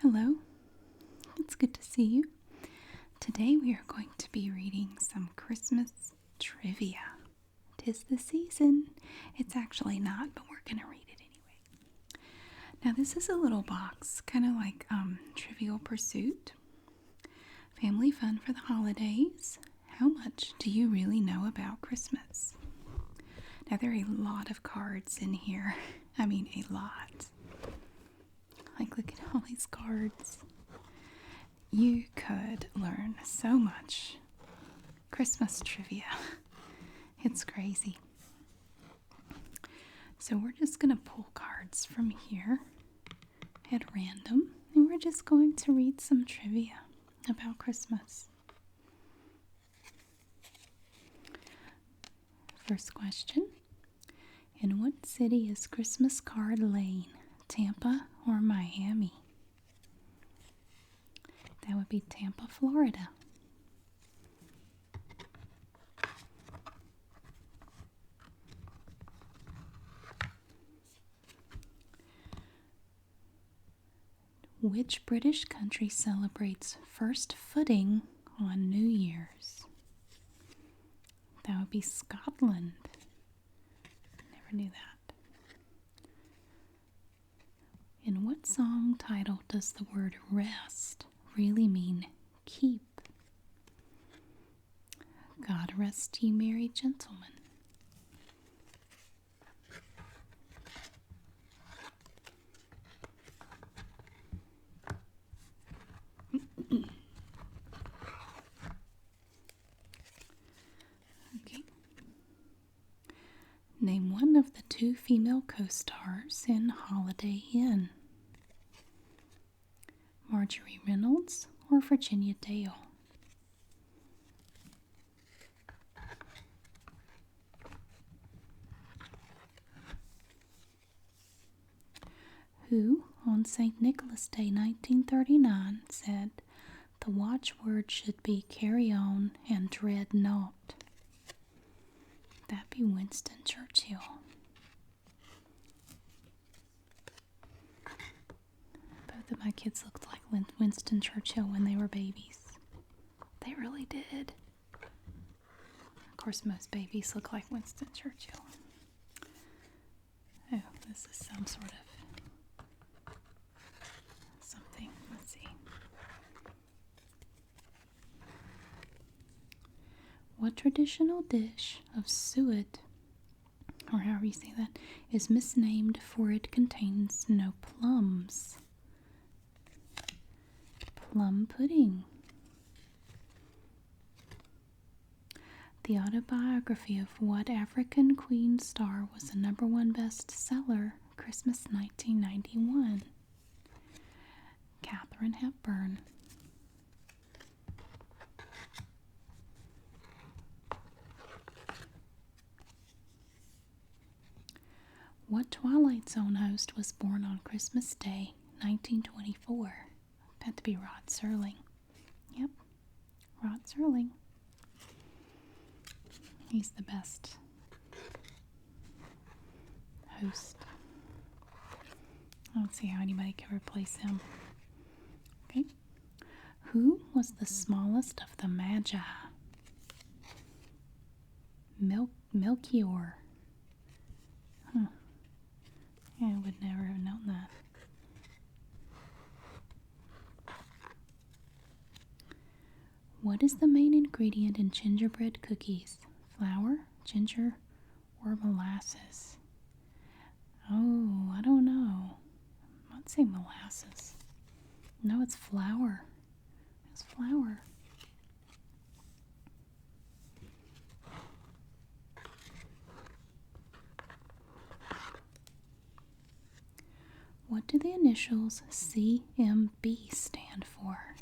Hello, it's good to see you. Today we are going to be reading some Christmas trivia. 'Tis the season. It's actually not, but we're going to read it anyway. Now, this is a little box, kind of like Trivial Pursuit. Family fun for the holidays. How much do you really know about Christmas? Now, there are a lot of cards in here. I mean, a lot. Like, look at all these cards. You could learn so much Christmas trivia. It's crazy. So we're just going to pull cards from here at random, and we're just going to read some trivia about Christmas. First question. In what city is Christmas Card Lane? Tampa or Miami? That would be Tampa, Florida. Which British country celebrates first footing on New Year's? That would be Scotland. Never knew that. In what song title does the word rest really mean keep? God rest ye merry gentlemen. Okay. Name one of the two female co-stars in Holiday Inn. Marjorie Reynolds or Virginia Dale? Who, on St. Nicholas Day 1939, said the watchword should be carry on and dread naught? That'd be Winston Churchill. Both of my kids looked like Winston Churchill when they were babies. They really did. Of course, most babies look like Winston Churchill. Oh, this is some sort of something. Let's see. What traditional dish of suet, or however you say that, is misnamed for it contains no plums? Plum pudding. The autobiography of what African queen star was the #1 bestseller Christmas 1991? Katharine Hepburn. What Twilight Zone host was born on Christmas Day 1924? Had to be Rod Serling. Yep, Rod Serling. He's the best host. I don't see how anybody can replace him. Okay. Who was the smallest of the Magi? Melchior. Huh. Yeah, I would never have known that. What is the main ingredient in gingerbread cookies? Flour, ginger, or molasses? Oh, I don't know. I'd say molasses. No, it's flour. It's flour. What do the initials CMB stand for?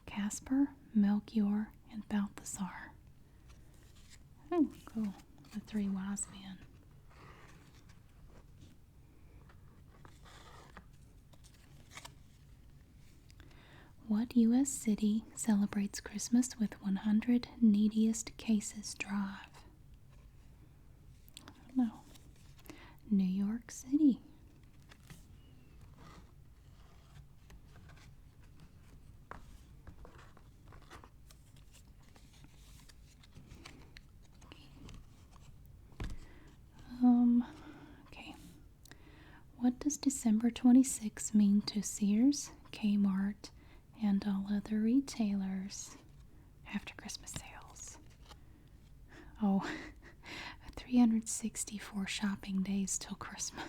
Casper, Melchior, and Balthasar. Oh, cool. The three wise men. What U.S. city celebrates Christmas with 100 Neediest Cases Drive? I don't know. New York City. What does December 26 mean to Sears, Kmart, and all other retailers? After Christmas sales. Oh, 364 shopping days till Christmas.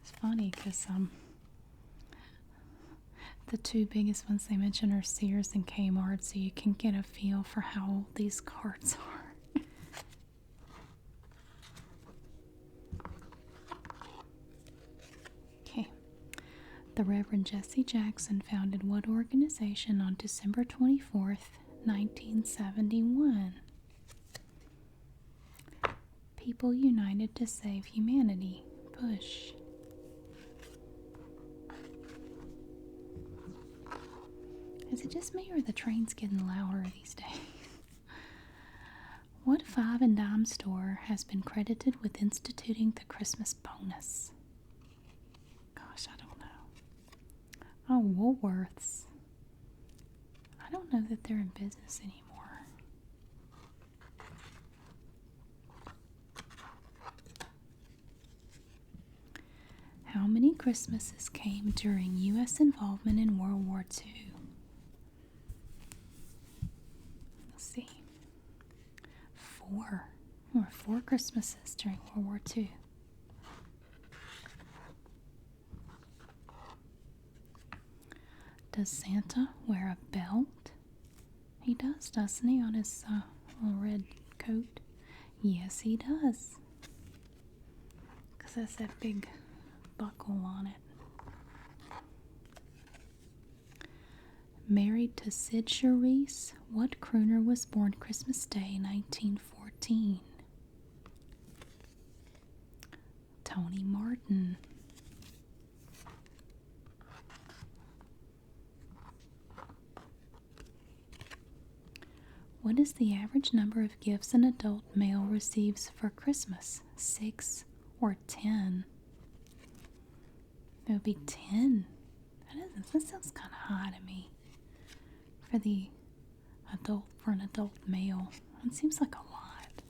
It's funny because the two biggest ones they mention are Sears and Kmart, so you can get a feel for how old these cards are. Okay. The Reverend Jesse Jackson founded what organization on December 24th, 1971? People United to Save Humanity. Bush. Is it just me or the train's getting louder these days? What five and dime store has been credited with instituting the Christmas bonus? Gosh, I don't know. Oh, Woolworths. I don't know that they're in business anymore. How many Christmases came during U.S. involvement in World War II? Let's see. 4. There were 4 Christmases during World War II. Does Santa wear a belt? He does, doesn't he, on his little red coat? Yes, he does. Because that's that big buckle on it. Married to Sid Charisse, what crooner was born Christmas Day 1914? Tony Martin. What is the average number of gifts an adult male receives for Christmas? 6 or 10? It would be 10. That sounds kind of high to me. For an adult male. It seems like a lot.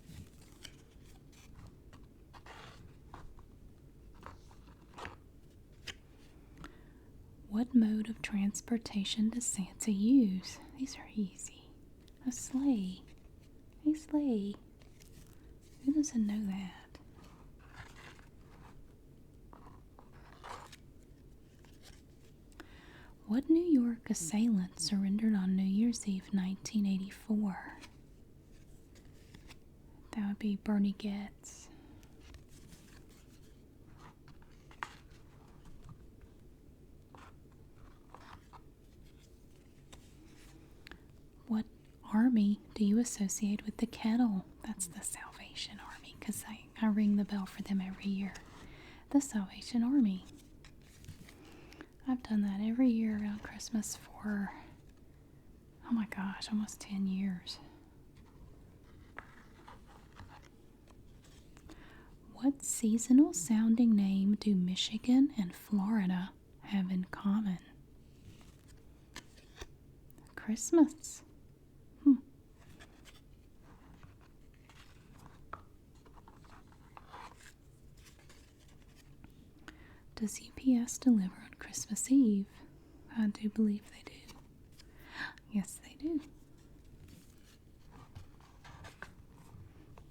What mode of transportation does Santa use? These are easy. A sleigh. A sleigh. Who doesn't know that? What New York assailant surrendered on New Year's Eve 1984? That would be Bernie Getz. What army do you associate with the kettle? That's the Salvation Army, because I ring the bell for them every year. The Salvation Army. I've done that every year around Christmas for, oh my gosh, almost 10 years. What seasonal sounding name do Michigan and Florida have in common? Christmas. Does UPS deliver on Christmas Eve? I do believe they do. Yes, they do.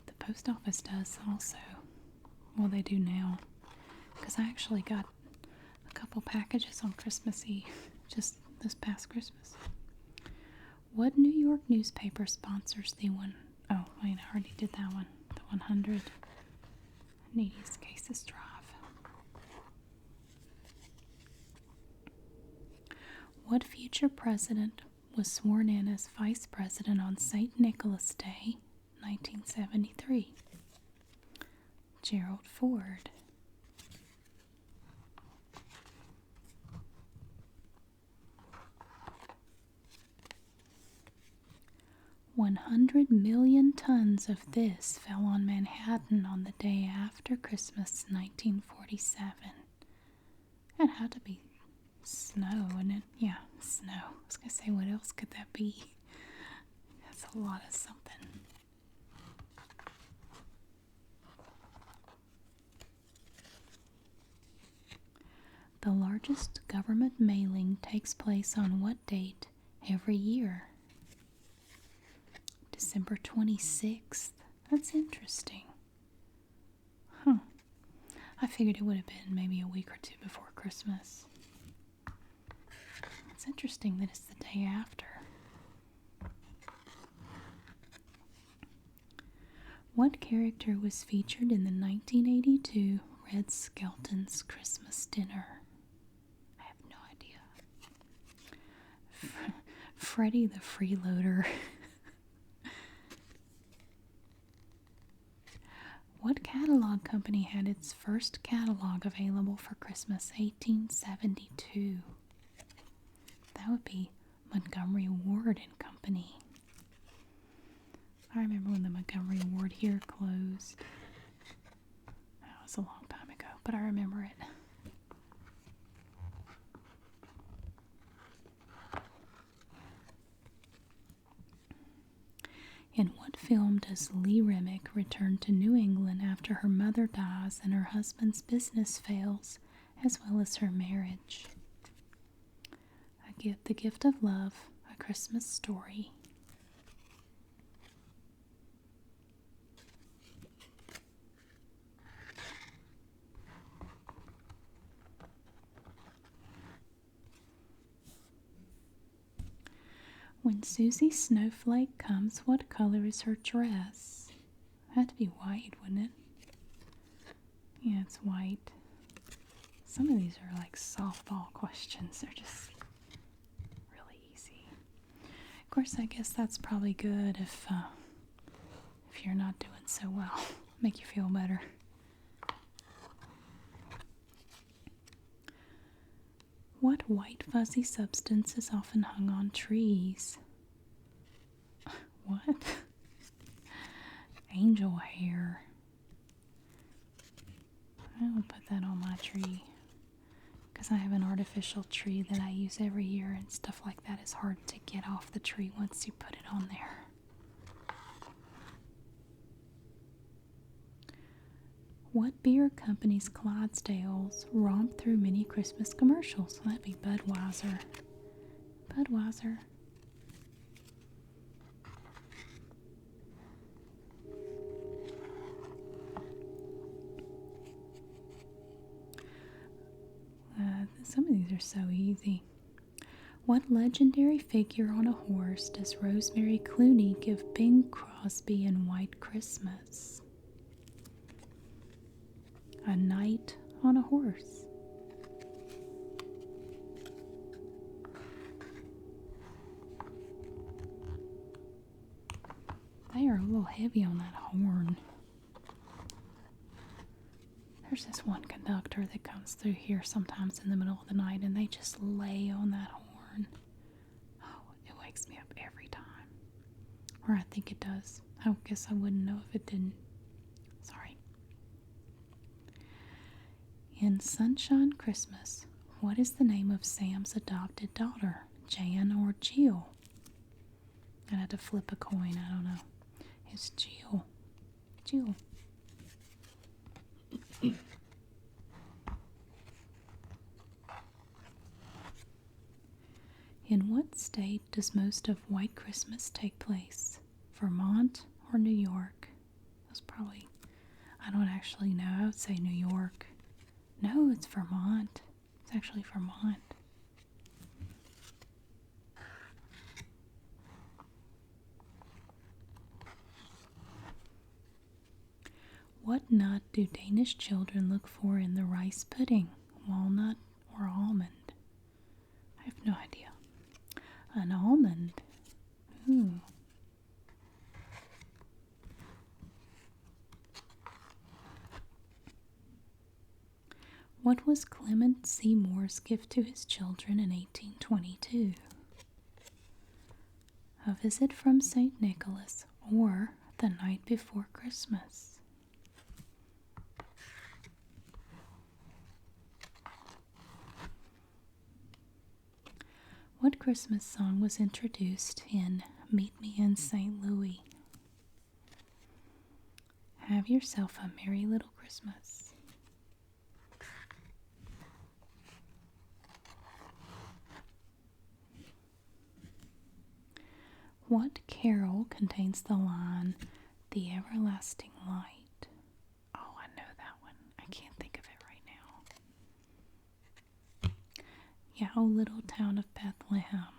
The post office does also. Well, they do now. Because I actually got a couple packages on Christmas Eve, just this past Christmas. What New York newspaper sponsors the one? Oh, wait, I already did that one. The 100 Neediest Cases Drive. What future president was sworn in as vice president on St. Nicholas Day, 1973? Gerald Ford. $100 million tons of this fell on Manhattan on the day after Christmas, 1947. It had to be snow, and it? Yeah, snow. I was going to say, what else could that be? That's a lot of something. The largest government mailing takes place on what date every year? December 26th. That's interesting. Huh. I figured it would have been maybe a week or two before Christmas. It's interesting that it's the day after. What character was featured in the 1982 Red Skelton's Christmas Dinner? I have no idea. Freddie the Freeloader. What catalog company had its first catalog available for Christmas 1872? That would be Montgomery Ward and Company. I remember when the Montgomery Ward here closed. That was a long time ago, but I remember it. In what film does Lee Remick return to New England after her mother dies and her husband's business fails, as well as her marriage? The Gift of Love, A Christmas Story. When Susie Snowflake comes, what color is her dress? That'd be white, wouldn't it? Yeah, it's white. Some of these are like softball questions. They're just really easy. Of course, I guess that's probably good if you're not doing so well. Make you feel better. What white fuzzy substance is often hung on trees? What? Angel hair. I will put that on my tree because I have an artificial tree that I use every year, and stuff like that is hard to get off the tree once you put it on there. What beer company's Clydesdales romp through many Christmas commercials? Well, that'd be Budweiser. Budweiser. Some of these are so easy. What legendary figure on a horse does Rosemary Clooney give Bing Crosby in White Christmas? A knight on a horse. They are a little heavy on that horn. There's this one conductor that comes through here sometimes in the middle of the night, and they just lay on that horn. Oh, it wakes me up every time. Or I think it does. I guess I wouldn't know if it didn't. Sorry. In Sunshine Christmas, what is the name of Sam's adopted daughter? Jan or Jill? I had to flip a coin. I don't know. It's Jill. Jill. In what state does most of White Christmas take place? Vermont or New York? That's probably, I don't actually know. I would say New York. No, it's Vermont. It's actually Vermont. What nut do Danish children look for in the rice pudding? Walnut or almond? I have no idea. An almond. Ooh. What was Clement Seymour's gift to his children in 1822? A visit from St. Nicholas or the night before Christmas? What Christmas song was introduced in Meet Me in St. Louis? Have yourself a merry little Christmas. What carol contains the line, "The everlasting light"? Oh, I know that one. I can't think of it right now. Yeah, "O Little Town of Bethlehem."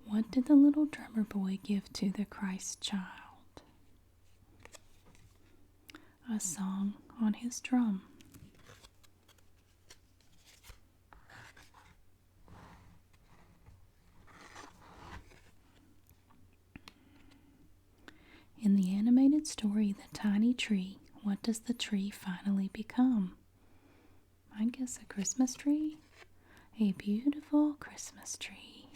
What did the little drummer boy give to the Christ child? A song on his drum. In the animated story The Tiny Tree, what does the tree finally become? I guess a Christmas tree? A beautiful Christmas tree.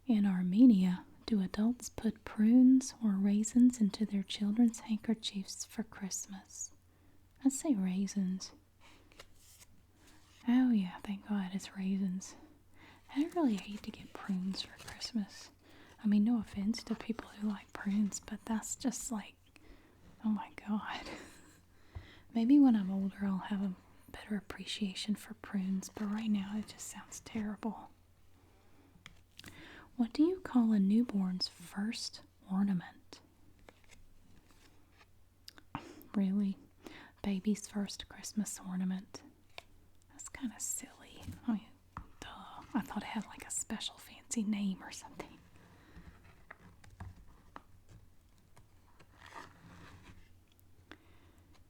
In Armenia, do adults put prunes or raisins into their children's handkerchiefs for Christmas? I'd say raisins. Oh yeah, thank God it's raisins. I really hate to get prunes for Christmas. I mean, no offense to people who like prunes, but that's just like, oh my God. Maybe when I'm older I'll have a better appreciation for prunes, but right now it just sounds terrible. What do you call a newborn's first ornament? Really? Baby's first Christmas ornament? That's kind of silly. I mean, duh. I thought it had like a special fancy name or something.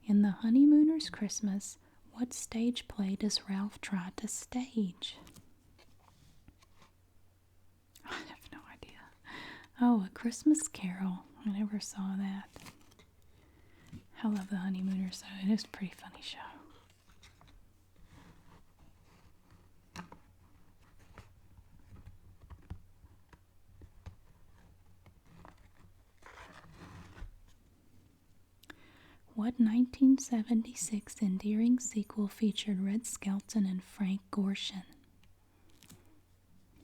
In The Honeymooner's Christmas, what stage play does Ralph try to stage? I have no idea. Oh, A Christmas Carol. I never saw that. I love The Honeymooners, though. It is a pretty funny show. What 1976 endearing sequel featured Red Skelton and Frank Gorshin?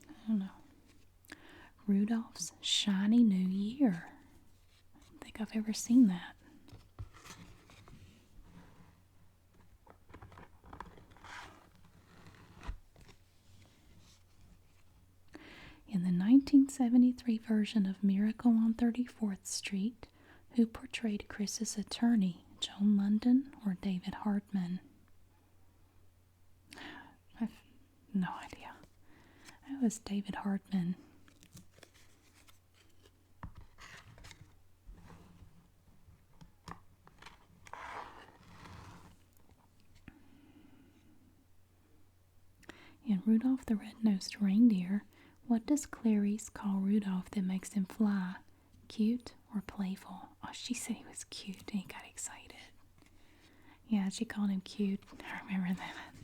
I don't know. Rudolph's Shiny New Year. I don't think I've ever seen that. In the 1973 version of Miracle on 34th Street, who portrayed Chris's attorney, Joan London or David Hartman? I have no idea. It was David Hartman. In Rudolph the Red-Nosed Reindeer, what does Clarice call Rudolph that makes him fly? Cute or playful? Oh, she said he was cute and he got excited. Yeah, she called him cute. I remember that.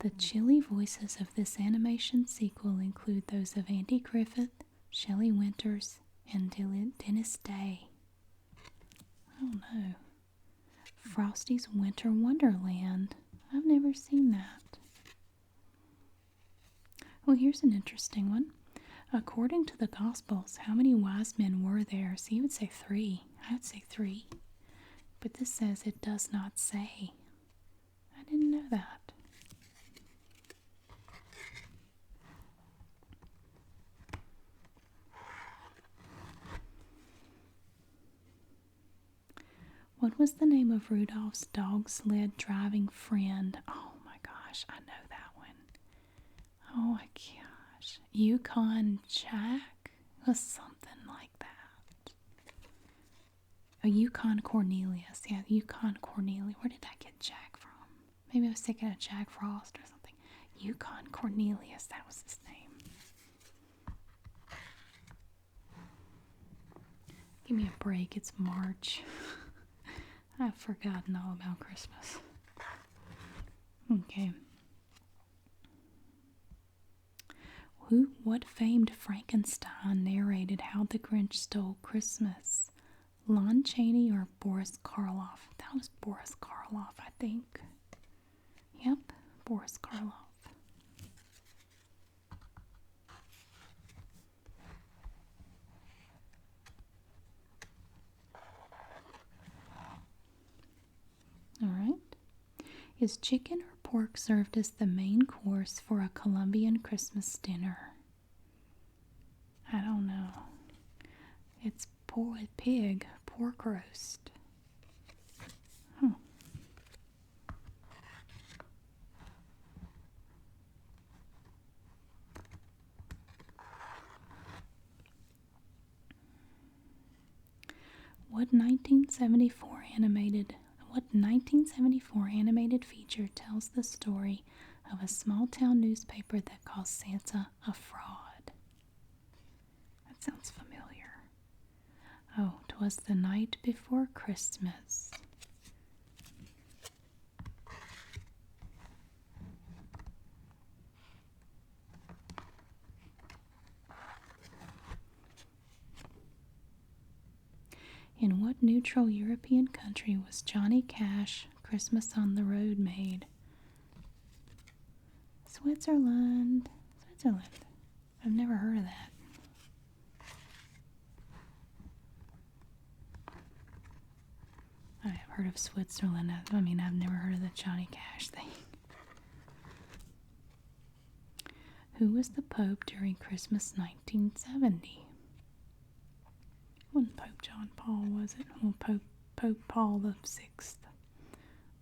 The chilly voices of this animation sequel include those of Andy Griffith, Shelley Winters, and Dennis Day. I don't know. Frosty's Winter Wonderland. I've never seen that. Well, here's an interesting one. According to the Gospels, how many wise men were there? So you would say 3. I would say 3. But this says it does not say. I didn't know that. What was the name of Rudolph's dog sled driving friend? Oh my gosh, I know that one. Oh my gosh. Yukon Jack? It was something like that. Oh, Yukon Cornelius. Yeah, Yukon Cornelius. Where did I get Jack from? Maybe I was thinking of Jack Frost or something. Yukon Cornelius, that was his name. Give me a break, it's March. I've forgotten all about Christmas. Okay. What famed Frankenstein narrated How the Grinch Stole Christmas? Lon Chaney or Boris Karloff? That was Boris Karloff, I think. Yep, Boris Karloff. All right. Is chicken or pork served as the main course for a Colombian Christmas dinner? I don't know. It's pig, pork roast. Huh. What 1974 animated feature tells the story of a small town newspaper that calls Santa a fraud? That sounds familiar. Oh, 'twas the night before Christmas. In what neutral European country was Johnny Cash Christmas on the Road made? Switzerland. Switzerland. I've never heard of that. I have heard of Switzerland. I mean, I've never heard of the Johnny Cash thing. Who was the Pope during Christmas 1970? Wasn't Pope John Paul, was it? Well, Pope Paul the Sixth.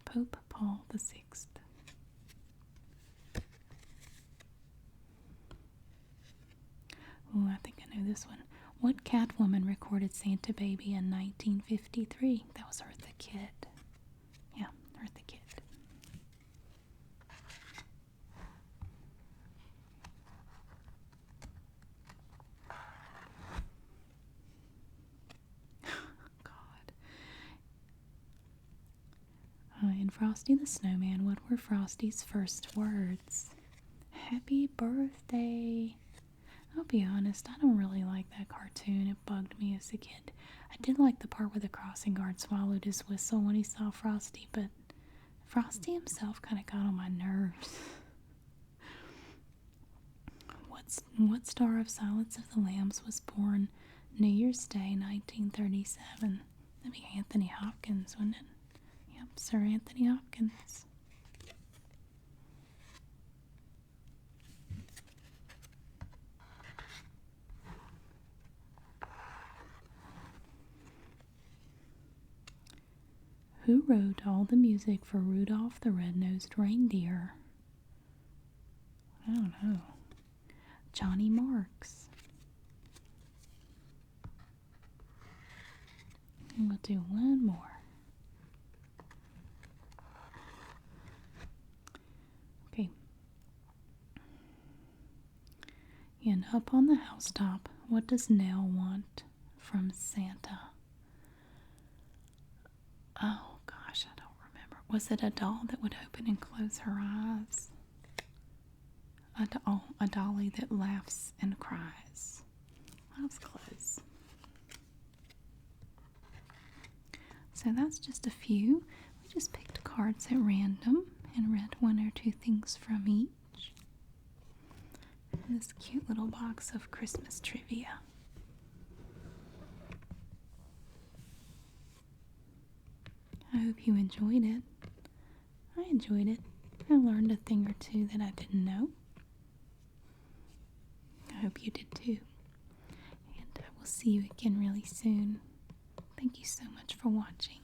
Pope Paul the Sixth. Oh, I think I know this one. What Catwoman recorded Santa Baby in 1953? That was Eartha Kitt. Yeah, Eartha Kitt. God. In Frosty the Snowman, what were Frosty's first words? Happy birthday. I'll be honest, I don't really like that cartoon. It bugged me as a kid. I did like the part where the crossing guard swallowed his whistle when he saw Frosty, but Frosty himself kind of got on my nerves. What star of Silence of the Lambs was born New Year's Day, 1937? That'd be Anthony Hopkins, wouldn't it? Yep, Sir Anthony Hopkins. Who wrote all the music for Rudolph the Red-Nosed Reindeer? I don't know. Johnny Marks. And we'll do one more. Okay. And up on the housetop, what does Nell want from Santa? Oh gosh, I don't remember. Was it a doll that would open and close her eyes? A dolly that laughs and cries. That was close. So that's just a few. We just picked cards at random and read one or two things from each. And this cute little box of Christmas trivia. I hope you enjoyed it. I enjoyed it. I learned a thing or two that I didn't know. I hope you did too. And I will see you again really soon. Thank you so much for watching.